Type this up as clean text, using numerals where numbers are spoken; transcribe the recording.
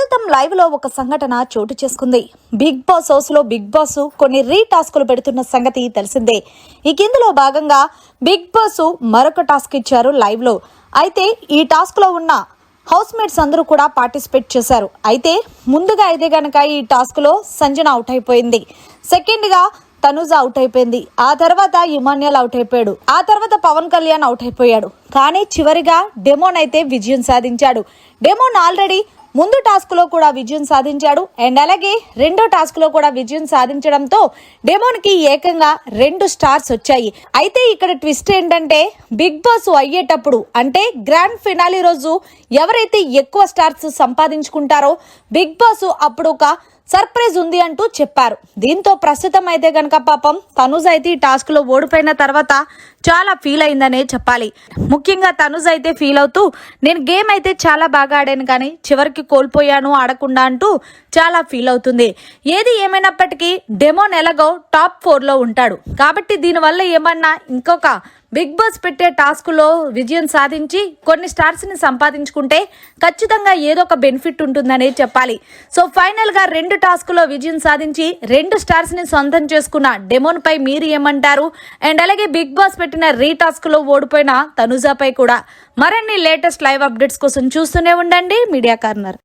ప్రస్తుతం లైవ్ లో ఒక సంఘటన చోటు చేసుకుంది. బిగ్ బాస్ హౌస్ లో బిగ్ బాస్ కొన్ని రీటాస్కులు పెడుతున్న సంగతి తెలిసిందే. ఇందులో భాగంగా బిగ్ బాస్ మరొక టాస్క్ ఇచ్చారు లైవ్ లో. అయితే ఈ టాస్క్ లో ఉన్న హౌస్ మేట్స్ అందరూ కూడా పార్టిసిపేట్ చేశారు. అయితే ముందుగా అయితే గనక ఈ టాస్క్ లో సంజన అవుట్ అయిపోయింది. సెకండ్ గా తనుజ అవుట్ అయిపోయింది. ఆ తర్వాత ఇమాన్యుయల్ అవుట్ అయిపోయాడు. ఆ తర్వాత పవన్ కళ్యాణ్ అవుట్ అయిపోయాడు. కానీ చివరిగా డెమోన్ అయితే విజయం సాధించాడు. డెమోన్ ఆల్రెడీ ముందు టాస్క్ లో కూడా విజయం సాధించాడు. అండ్ అలాగే రెండో టాస్క్ లో కూడా విజయం సాధించడంతో డెమోన్ కి ఏకంగా 2 స్టార్స్ వచ్చాయి. అయితే ఇక్కడ ట్విస్ట్ ఏంటంటే బిగ్ బాస్ అయ్యేటప్పుడు అంటే గ్రాండ్ ఫినాలే రోజు ఎవరైతే ఎక్కువ స్టార్స్ సంపాదించుకుంటారో బిగ్ బాస్ అప్పుడు ఒక సర్ప్రైజ్ ఉంది అంటూ చెప్పారు. దీంతో ప్రస్తుతం అయితే గనక పాపం తనుజ్ అయితే ఈ టాస్క్ లో ఓడిపోయిన తర్వాత చాలా ఫీల్ అయిందనే చెప్పాలి. ముఖ్యంగా తనుజ్ అయితే ఫీల్ అవుతూ నేను గేమ్ అయితే చాలా బాగా ఆడాను కానీ చివరికి కోల్పోయాను ఆడకుండా అంటూ చాలా ఫీల్ అవుతుంది. ఏది ఏమైనప్పటికీ డెమోన్ ఎలాగో టాప్ 4 లో ఉంటాడు కాబట్టి దీనివల్ల ఏమన్నా ఇంకొక బిగ్ బాస్ పెట్టే టాస్క్ లో విజయం సాధించి కొన్ని స్టార్స్ ని సంపాదించుకుంటే ఖచ్చితంగా ఏదో ఒక బెనిఫిట్ ఉంటుందనే చెప్పాలి. సో ఫైనల్ గా 2 టాస్క్ లో విజయం సాధించి 2 స్టార్స్ ని సొంతం చేసుకున్న డెమోన్ పై మీరు ఏమంటారు? అండ్ అలాగే బిగ్ బాస్ పెట్టిన రీటాస్క్ లో ఓడిపోయిన తనుజాపై కూడా మరిన్ని లేటెస్ట్ లైవ్ అప్డేట్స్ కోసం చూస్తూనే ఉండండి మీడియా కార్నర్.